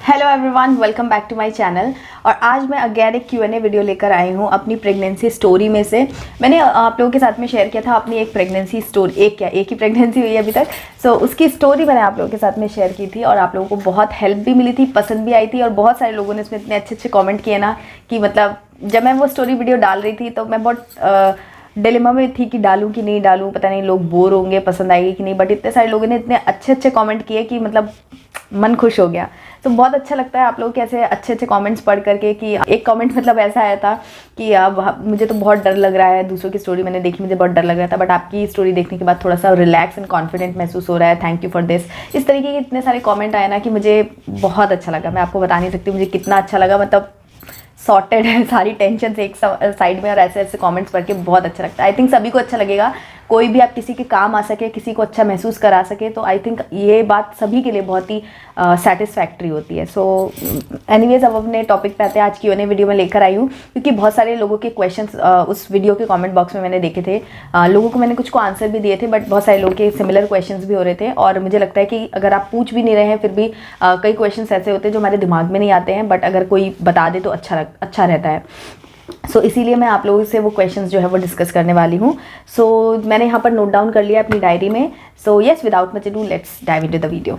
Hello everyone, welcome back to my channel. और आज मैं अगेन एक Q&A वीडियो लेकर आई हूँ अपनी प्रेगनेंसी स्टोरी में से। मैंने आप लोगों के साथ में शेयर किया था अपनी एक प्रेगनेंसी स्टोरी, एक ही प्रेगनेंसी हुई है अभी तक। सो उसकी स्टोरी मैंने आप लोगों के साथ में शेयर की थी और आप लोगों को बहुत हेल्प भी मिली थी, पसंद भी आई थी और बहुत सारे लोगों ने इसमें इतने अच्छे अच्छे कॉमेंट किए ना कि मतलब जब मैं वो स्टोरी वीडियो डाल रही थी तो मैं बहुत डिलेमा में थी कि डालूं कि नहीं डालूं, पता नहीं लोग बोर होंगे, पसंद आएगी कि नहीं। बट इतने सारे लोगों ने इतने अच्छे अच्छे कमेंट किए कि मतलब मन खुश हो गया। तो बहुत अच्छा लगता है आप लोग कैसे अच्छे अच्छे कमेंट्स पढ़ करके। कि एक कमेंट मतलब ऐसा आया था कि अब मुझे तो बहुत डर लग रहा है, दूसरों की स्टोरी मैंने देखी मुझे बहुत डर लग रहा था, बट आपकी स्टोरी देखने के बाद थोड़ा सा रिलैक्स एंड कॉन्फिडेंट महसूस हो रहा है, थैंक यू फॉर दिस। इस तरीके के इतने सारे कमेंट आए ना कि मुझे बहुत अच्छा लगा। मैं आपको बता नहीं सकती मुझे कितना अच्छा लगा। मतलब सॉर्टेड है सारी टेंशन से एक साइड में, और ऐसे ऐसे कमेंट्स पढ़ के बहुत अच्छा लगता है। आई थिंक सभी को अच्छा लगेगा, कोई भी आप किसी के काम आ सके, किसी को अच्छा महसूस करा सके, तो आई थिंक ये बात सभी के लिए बहुत ही सेटिस्फैक्ट्री होती है। सो एनीवेज अब अपने टॉपिक पे आते हैं। आज Q&A वीडियो में लेकर आई हूँ क्योंकि बहुत सारे लोगों के क्वेश्चंस उस वीडियो के कमेंट बॉक्स में मैंने देखे थे। लोगों को मैंने कुछ को आंसर भी दिए थे, बट बहुत सारे लोगों के सिमिलर क्वेश्चंस भी हो रहे थे। और मुझे लगता है कि अगर आप पूछ भी नहीं रहे हैं फिर भी कई क्वेश्चंस ऐसे होते हैं जो हमारे दिमाग में नहीं आते हैं, बट अगर कोई बता दे तो अच्छा रहता है। सो इसीलिए मैं आप लोगों से वो क्वेश्चंस जो है वो डिस्कस करने वाली हूँ। सो मैंने यहाँ पर नोट डाउन कर लिया अपनी डायरी में। So yes, without much ado let's dive into the video.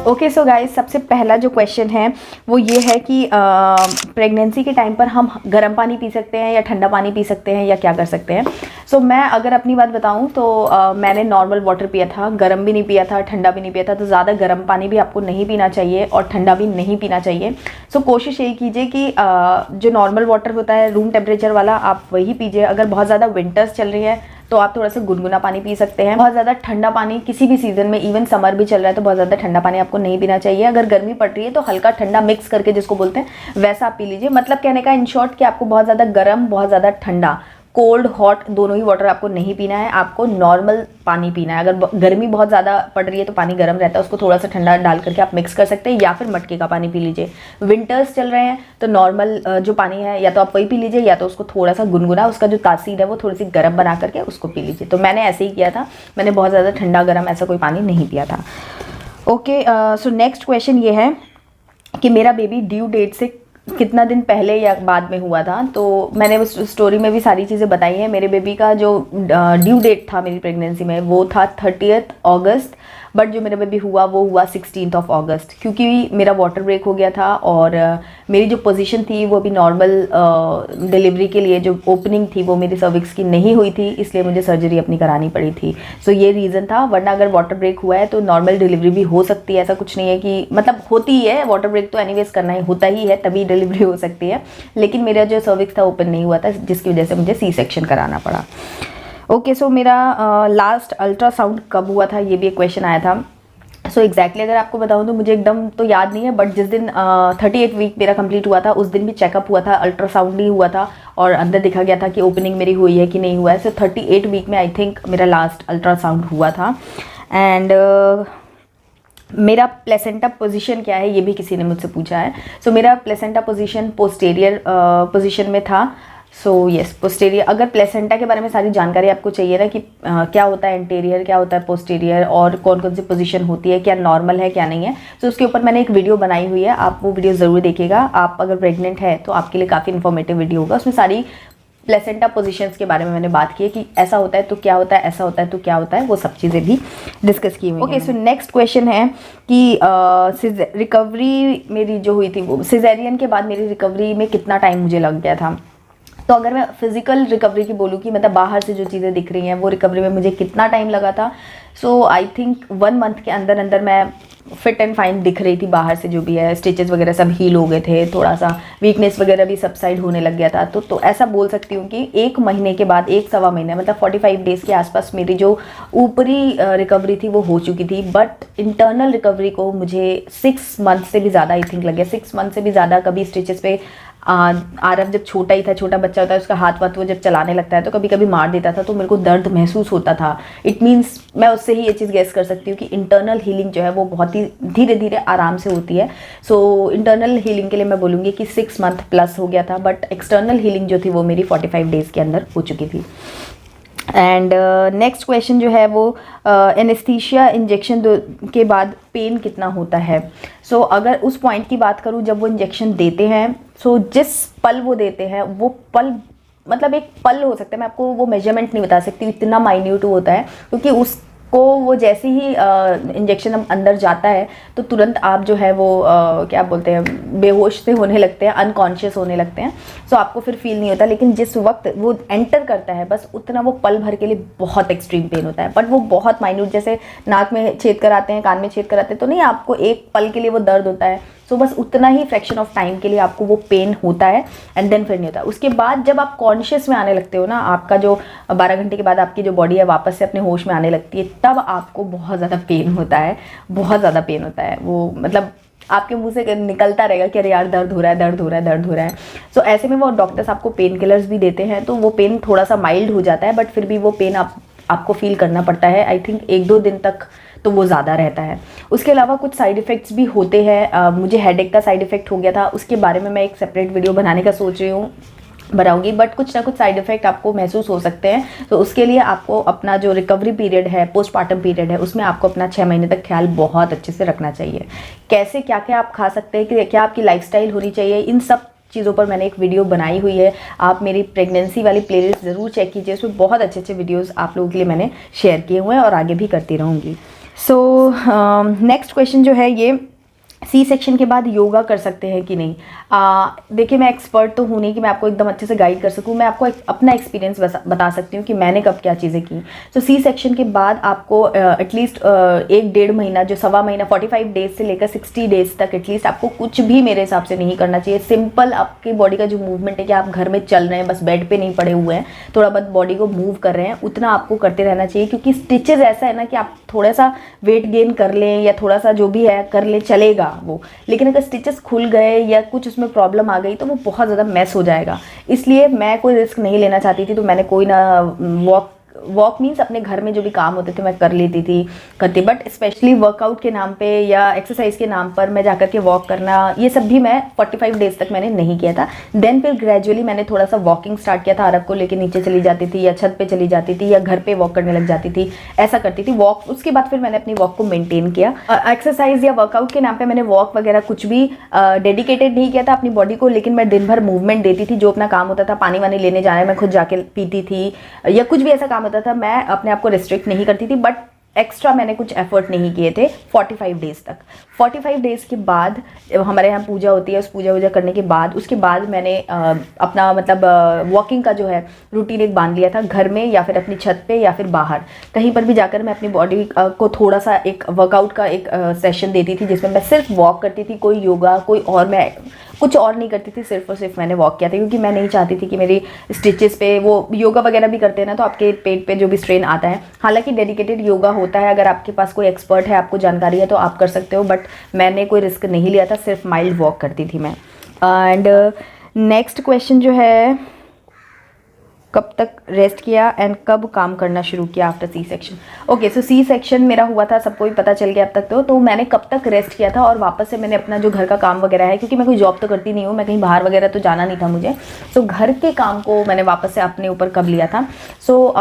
Okay so guys, सबसे पहला जो क्वेश्चन है वो ये है कि प्रेगनेंसी के टाइम पर हम गर्म पानी पी सकते हैं या ठंडा पानी पी सकते हैं या क्या कर सकते हैं। सो मैं अगर अपनी बात बताऊं तो मैंने नॉर्मल वाटर पिया था, गर्म भी नहीं पिया था, ठंडा भी नहीं पिया था। तो ज़्यादा गर्म पानी भी आपको नहीं पीना चाहिए और ठंडा भी नहीं पीना चाहिए। सो कोशिश यही कीजिए कि जो नॉर्मल वाटर होता है रूम टेम्परेचर वाला, आप वही पीजिए। अगर बहुत ज़्यादा विंटर्स चल रही है तो आप थोड़ा सा गुनगुना पानी पी सकते हैं। बहुत ज़्यादा ठंडा पानी किसी भी सीजन में, इवन समर भी चल रहा है तो बहुत ज़्यादा ठंडा पानी आपको नहीं पीना चाहिए। अगर गर्मी पड़ रही है तो हल्का ठंडा मिक्स करके, जिसको बोलते हैं, वैसा आप पी लीजिए। मतलब कहने का इन शॉर्ट कि आपको बहुत ज़्यादा गर्म, बहुत ज़्यादा ठंडा, कोल्ड हॉट दोनों ही वाटर आपको नहीं पीना है, आपको नॉर्मल पानी पीना है। अगर गर्मी बहुत ज़्यादा पड़ रही है तो पानी गर्म रहता है, उसको थोड़ा सा ठंडा डाल करके आप मिक्स कर सकते हैं, या फिर मटके का पानी पी लीजिए। विंटर्स चल रहे हैं तो नॉर्मल जो पानी है या तो आप वही पी लीजिए, या तो उसको थोड़ा सा गुनगुना, उसका जो तासीर है वो थोड़ी सी गर्म बना करके उसको पी लीजिए। तो मैंने ऐसे ही किया था, मैंने बहुत ज़्यादा ठंडा गर्म ऐसा कोई पानी नहीं पिया था। ओके, सो नेक्स्ट क्वेश्चन ये है कि मेरा बेबी ड्यू डेट से कितना दिन पहले या बाद में हुआ था। तो मैंने उस स्टोरी में भी सारी चीज़ें बताई हैं। मेरे बेबी का जो ड्यू डेट था मेरी प्रेगनेंसी में वो था 30 अगस्त, बट जो मेरा बेबी हुआ वो हुआ 16 अगस्त, क्योंकि मेरा वाटर ब्रेक हो गया था और मेरी जो पोजीशन थी वो भी नॉर्मल डिलीवरी के लिए जो ओपनिंग थी वो मेरी सर्विक्स की नहीं हुई थी, इसलिए मुझे सर्जरी अपनी करानी पड़ी थी। सो ये रीज़न था। वरना अगर वाटर ब्रेक हुआ है तो नॉर्मल डिलीवरी भी हो सकती है, ऐसा कुछ नहीं है कि मतलब होती ही है। वाटर ब्रेक तो एनीवेज करना ही होता ही है, तभी डिलीवरी हो सकती है। लेकिन मेरा जो सर्विक्स था ओपन नहीं हुआ था, जिसकी वजह से मुझे सी सेक्शन कराना पड़ा। ओके, सो मेरा लास्ट अल्ट्रासाउंड कब हुआ था, ये भी एक क्वेश्चन आया था। सो एग्जैक्टली अगर आपको बताऊँ तो मुझे एकदम तो याद नहीं है, बट जिस दिन 38 वीक मेरा कंप्लीट हुआ था उस दिन भी चेकअप हुआ था, अल्ट्रासाउंड ही हुआ था और अंदर देखा गया था कि ओपनिंग मेरी हुई है कि नहीं हुआ है। सो 38 वीक में आई थिंक मेरा लास्ट अल्ट्रासाउंड हुआ था। एंड मेरा प्लेसेंटा पोजीशन क्या है ये भी किसी ने मुझसे पूछा है। सो मेरा प्लेसेंटा पोजीशन पोस्टीरियर पोजीशन में था। So yes, posterior. अगर प्लेसेंटा के बारे में सारी जानकारी आपको चाहिए ना कि क्या होता है एंटीरियर, क्या होता है पोस्टीरियर और कौन कौन सी पोजीशन होती है, क्या नॉर्मल है क्या नहीं है, तो उसके ऊपर मैंने एक वीडियो बनाई हुई है, आप वो वीडियो ज़रूर देखिएगा। आप अगर प्रेग्नेंट है तो आपके लिए काफ़ी इन्फॉर्मेटिव वीडियो होगा। उसमें सारी प्लेसेंटा पोजीशंस के बारे में मैंने बात की है कि ऐसा होता है तो क्या होता है, ऐसा होता है तो क्या होता है, वो सब चीज़ें भी डिस्कस की हुई। ओके, सो नेक्स्ट क्वेश्चन है कि रिकवरी मेरी जो हुई थी वो सिजेरियन के बाद मेरी रिकवरी में कितना टाइम मुझे लग गया था। तो अगर मैं फिजिकल रिकवरी की बोलूँ कि मतलब बाहर से जो चीज़ें दिख रही हैं वो रिकवरी में मुझे कितना टाइम लगा था, सो आई थिंक 1 मंथ के अंदर अंदर मैं फिट एंड फाइन दिख रही थी। बाहर से जो भी है स्टिचेस वगैरह सब हील हो गए थे, थोड़ा सा वीकनेस वगैरह भी सबसाइड होने लग गया था। तो ऐसा बोल सकती हूँ कि 1 महीने के बाद, 1 सवा महीने मतलब 45 डेज़ के आसपास मेरी जो ऊपरी रिकवरी थी वो हो चुकी थी। बट इंटरनल रिकवरी को मुझे 6 मंथ से भी ज़्यादा आई थिंक लग गया। 6 मंथ से भी ज़्यादा। कभी स्टिचेस पे आरव जब छोटा ही था, छोटा बच्चा होता है, उसका हाथ वाथ वो जब चलाने लगता है तो कभी कभी मार देता था, तो मेरे को दर्द महसूस होता था। इट मीन्स मैं उससे ही ये चीज़ गेस कर सकती हूँ कि इंटरनल हीलिंग जो है वो बहुत ही धीरे धीरे आराम से होती है। सो इंटरनल हीलिंग के लिए मैं बोलूँगी कि 6 मंथ प्लस हो गया था, बट एक्सटर्नल हीलिंग जो थी वो मेरी 45 डेज़ के अंदर हो चुकी थी। एंड नेक्स्ट क्वेश्चन जो है वो एनेस्थीसिया इंजेक्शन के बाद पेन कितना होता है। सो अगर उस पॉइंट की बात करूँ जब वो इंजेक्शन देते हैं, सो जिस पल वो देते हैं वो पल मतलब एक पल हो सकता है, मैं आपको वो मेजरमेंट नहीं बता सकती, इतना माइन्यूट होता है, क्योंकि उसको वो जैसे ही इंजेक्शन हम अंदर जाता है तो तुरंत आप जो है वो क्या बोलते हैं, बेहोश से होने लगते हैं, अनकॉन्शियस होने लगते हैं। सो आपको फिर फील नहीं होता, लेकिन जिस वक्त वो एंटर करता है बस उतना वो पल भर के लिए बहुत एक्सट्रीम पेन होता है, बट वो बहुत माइन्यूट, जैसे नाक में छेद कराते हैं, कान में छेद कराते हैं तो नहीं, आपको एक पल के लिए वो दर्द होता है। सो बस उतना ही फ्रैक्शन ऑफ टाइम के लिए आपको वो पेन होता है एंड देन फिर नहीं होता। उसके बाद जब आप कॉन्शियस में आने लगते हो ना, आपका जो 12 घंटे के बाद आपकी जो बॉडी है वापस से अपने होश में आने लगती है, तब आपको बहुत ज़्यादा पेन होता है, बहुत ज़्यादा पेन होता है। वो मतलब आपके मुंह से निकलता रहेगा कि अरे यार दर्द हो रहा है, दर्द हो रहा है, दर्द हो रहा है। सो ऐसे में वो डॉक्टर्स आपको पेन किलर्स भी देते हैं, तो वो पेन थोड़ा सा माइल्ड हो जाता है, बट फिर भी वो पेन आपको फील करना पड़ता है। आई थिंक 1-2 दिन तक तो वो ज़्यादा रहता है। उसके अलावा कुछ साइड इफ़ेक्ट्स भी होते हैं। मुझे हेडेक का साइड इफ़ेक्ट हो गया था, उसके बारे में मैं एक सेपरेट वीडियो बनाने का सोच रही हूँ, बनाऊंगी, बट कुछ ना कुछ साइड इफ़ेक्ट आपको महसूस हो सकते हैं। तो उसके लिए आपको अपना जो रिकवरी पीरियड है, पोस्टमार्टम पीरियड है, उसमें आपको अपना 6 महीने तक ख्याल बहुत अच्छे से रखना चाहिए। कैसे क्या क्या आप खा सकते हैं, कि क्या आपकी लाइफस्टाइल होनी चाहिए, इन सब चीज़ों पर मैंने एक वीडियो बनाई हुई है। आप मेरी प्रेगनेंसी वाली प्लेलिस्ट ज़रूर चेक कीजिए, उसमें बहुत अच्छे अच्छे वीडियोज़ आप लोगों के लिए मैंने शेयर किए हुए हैं और आगे भी करती रहूँगी। सो नेक्स्ट क्वेश्चन जो है ये, सी सेक्शन के बाद योगा कर सकते हैं कि नहीं। देखिए मैं एक्सपर्ट तो हूँ नहीं कि मैं आपको एकदम अच्छे से गाइड कर सकूँ, मैं आपको अपना एक्सपीरियंस बता सकती हूँ कि मैंने कब क्या चीज़ें की। तो सी सेक्शन के बाद आपको एटलीस्ट 1-1.5 महीना, जो 1.25 महीना 45 डेज से लेकर 60 डेज तक एटलीस्ट आपको कुछ भी मेरे हिसाब से नहीं करना चाहिए। सिंपल आपकी बॉडी का जो मूवमेंट है कि आप घर में चल रहे हैं, बस बेड पर नहीं पड़े हुए हैं, थोड़ा बहुत बॉडी को मूव कर रहे हैं, उतना आपको करते रहना चाहिए। क्योंकि स्टिचेज ऐसा है ना कि आप थोड़ा सा वेट गेन कर लें या थोड़ा सा जो भी है कर लें, चलेगा वो, लेकिन अगर स्टिचेस खुल गए या कुछ उसमें प्रॉब्लम आ गई तो वो बहुत ज़्यादा मैस हो जाएगा। इसलिए मैं कोई रिस्क नहीं लेना चाहती थी, तो मैंने कोई ना वॉक मीन्स अपने घर में जो भी काम होते थे मैं कर लेती थी, बट स्पेशली वर्कआउट के नाम पे या एक्सरसाइज के नाम पर मैं जाकर के वॉक करना, ये सब भी मैं 45 डेज तक मैंने नहीं किया था। देन फिर ग्रेजुअली मैंने थोड़ा सा वॉकिंग स्टार्ट किया था, अरब को लेके नीचे चली जाती थी या छत पे चली जाती थी या घर पे वॉक करने लग जाती थी, ऐसा करती थी वॉक। उसके बाद फिर मैंने अपनी वॉक को मेनटेन किया। एक्सरसाइज या वर्कआउट के नाम पर मैंने वॉक वगैरह कुछ भी डेडिकेटेड नहीं किया था अपनी बॉडी को, लेकिन मैं दिन भर मूवमेंट देती थी। जो अपना काम होता था, पानी वानी लेने जाना है, मैं खुद जाके पीती थी, या कुछ भी ऐसा काम होता था, मैं अपने आप को रिस्ट्रिक्ट नहीं करती थी, बट एक्स्ट्रा मैंने कुछ एफर्ट नहीं किए थे 45 डेज तक। 45 डेज के बाद हमारे यहाँ पूजा होती है, उस पूजा करने के बाद उसके बाद मैंने अपना मतलब वॉकिंग का जो है रूटीन एक बांध लिया था, घर में या फिर अपनी छत पे या फिर बाहर कहीं पर भी जाकर मैं अपनी बॉडी को थोड़ा सा एक वर्कआउट का एक सेशन देती थी, जिसमें मैं सिर्फ वॉक करती थी, कोई योगा कोई और मैं कुछ और नहीं करती थी, सिर्फ और सिर्फ मैंने वॉक किया था। क्योंकि मैं नहीं चाहती थी कि मेरी स्टिचेस पे, वो योगा वगैरह भी करते हैं ना तो आपके पेट पे जो भी स्ट्रेन आता है, हालांकि डेडिकेटेड योगा होता है, अगर आपके पास कोई एक्सपर्ट है, आपको जानकारी है तो आप कर सकते हो, बट मैंने कोई रिस्क नहीं लिया था, सिर्फ माइल्ड वॉक करती थी मैं। एंड नेक्स्ट क्वेश्चन जो है, कब तक रेस्ट किया एंड कब काम करना शुरू किया आफ्टर सी सेक्शन। ओके, सो सी सेक्शन मेरा हुआ था, सबको भी पता चल गया अब तक तो मैंने कब तक रेस्ट किया था और वापस से मैंने अपना जो घर का काम वगैरह है, क्योंकि मैं कोई जॉब तो करती नहीं हूँ, मैं कहीं बाहर वगैरह तो जाना नहीं था मुझे, सो घर के काम को मैंने वापस से अपने ऊपर कब लिया था। सो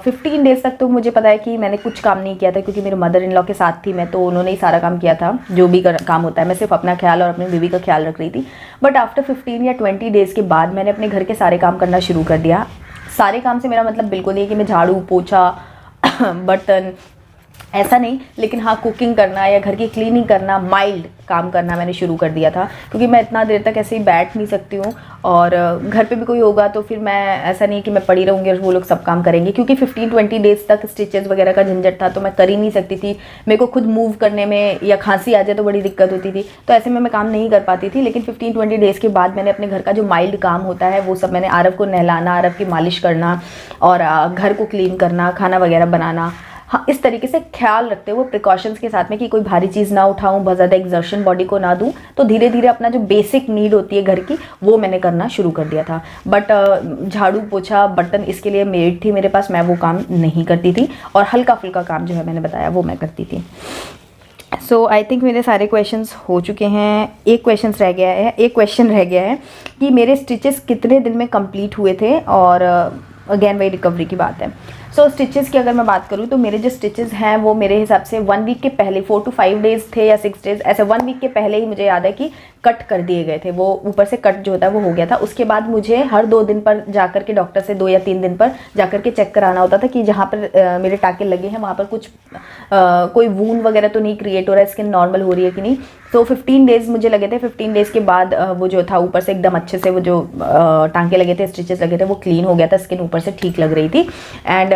15 डेज तक तो मुझे पता है कि मैंने कुछ काम नहीं किया था, क्योंकि मेरे मदर इन लॉ के साथ थी मैं, तो उन्होंने ही सारा काम किया था, जो भी काम होता है, मैं सिर्फ अपना ख्याल और अपनी बेबी का ख्याल रख रही थी। बट आफ्टर 15 या 20 डेज़ के बाद मैंने अपने घर के सारे काम करना शुरू कर दिया। सारे काम से मेरा मतलब बिल्कुल नहीं है कि मैं झाड़ू पोछा बर्तन ऐसा नहीं, लेकिन हाँ कुकिंग करना या घर की क्लीनिंग करना, माइल्ड काम करना मैंने शुरू कर दिया था, क्योंकि मैं इतना देर तक ऐसे ही बैठ नहीं सकती हूँ, और घर पे भी कोई होगा तो फिर मैं ऐसा नहीं कि मैं पड़ी रहूँगी और वो लोग सब काम करेंगे, क्योंकि 15-20 डेज तक स्टिचेस वगैरह का झंझट था, तो मैं कर ही नहीं सकती थी। मेरे को खुद मूव करने में या खांसी आ जाए तो बड़ी दिक्कत होती थी, तो ऐसे में मैं काम नहीं कर पाती थी। लेकिन 15-20 डेज़ के बाद मैंने अपने घर का जो माइल्ड काम होता है वो सब मैंने, आरव को नहलाना, आरव की मालिश करना और घर को क्लीन करना, खाना वगैरह बनाना, हाँ इस तरीके से ख्याल रखते हुए प्रिकॉशंस के साथ में कि कोई भारी चीज़ ना उठाऊं, बहुत ज़्यादा एक्सर्शन बॉडी को ना दूं, तो धीरे धीरे अपना जो बेसिक नीड होती है घर की वो मैंने करना शुरू कर दिया था। बट झाड़ू पोछा बर्तन इसके लिए मेड थी मेरे पास, मैं वो काम नहीं करती थी, और हल्का फुल्का काम जो है मैंने बताया वो मैं करती थी। सो आई थिंक मेरे सारे क्वेश्चंस हो चुके हैं। एक क्वेश्चन रह गया है कि मेरे स्टिचेस कितने दिन में कंप्लीट हुए थे, और अगेन वही रिकवरी की बात है। सो स्टिचेस की अगर मैं बात करूँ तो मेरे जो स्टिचेस हैं वो मेरे हिसाब से 1 वीक के पहले 4 to 5 डेज़ थे या 6 डेज़, ऐसे 1 वीक के पहले ही मुझे याद है कि कट कर दिए गए थे। वो ऊपर से कट जो होता है वो हो गया था। उसके बाद मुझे हर 2 दिन पर जाकर के डॉक्टर से 2 या 3 दिन पर जाकर के चेक कराना होता था कि जहाँ पर मेरे टाँके लगे हैं वहाँ पर कुछ कोई वूंड वगैरह तो नहीं क्रिएट हो रहा है, स्किन नॉर्मल हो रही है कि नहीं। तो 15 डेज़ मुझे लगे थे। 15 डेज़ के बाद वो जो था ऊपर से एकदम अच्छे से वो जो टाँके लगे थे, स्टिचेस लगे थे, वो क्लीन हो गया था, स्किन ऊपर से ठीक लग रही थी। एंड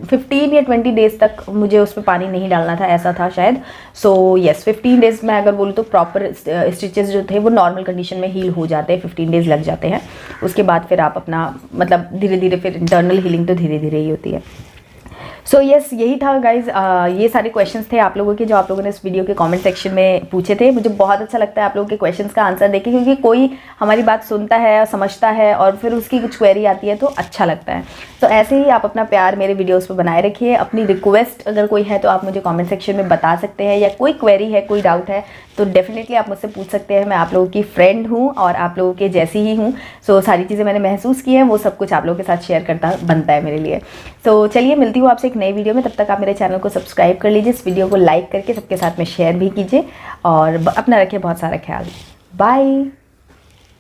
15 या 20 डेज़ तक मुझे उस पर पानी नहीं डालना था, ऐसा था शायद। सो यस 15 डेज़ मैं अगर बोलूँ तो प्रॉपर स्टिचेस जो थे वो नॉर्मल कंडीशन में हील हो जाते हैं, 15 डेज़ लग जाते हैं। उसके बाद फिर आप अपना मतलब धीरे धीरे फिर इंटरनल हीलिंग तो धीरे धीरे ही होती है। सो यस यही था गाइज़, ये सारे क्वेश्चंस थे आप लोगों के जो आप लोगों ने इस वीडियो के कमेंट सेक्शन में पूछे थे। मुझे बहुत अच्छा लगता है आप लोगों के क्वेश्चंस का आंसर देके, क्योंकि कोई हमारी बात सुनता है, समझता है और फिर उसकी कुछ क्वेरी आती है तो अच्छा लगता है। तो ऐसे ही आप अपना प्यार मेरे वीडियोज़ पर बनाए रखिए। अपनी रिक्वेस्ट अगर कोई है तो आप मुझे कॉमेंट सेक्शन में बता सकते हैं, या कोई क्वेरी है, कोई डाउट है तो डेफिनेटली आप मुझसे पूछ सकते हैं। मैं आप लोगों की फ्रेंड हूँ और आप लोगों के जैसी ही हूँ। सो सारी चीज़ें मैंने महसूस की हैं, वो सब कुछ आप लोगों के साथ शेयर करता बनता है मेरे लिए। सो चलिए मिलती हूँ आपसे एक नई वीडियो में, तब तक आप मेरे चैनल को सब्सक्राइब कर लीजिए, इस वीडियो को लाइक करके सबके साथ में शेयर भी कीजिए और अपना रखिए बहुत सारा ख्याल। बाय।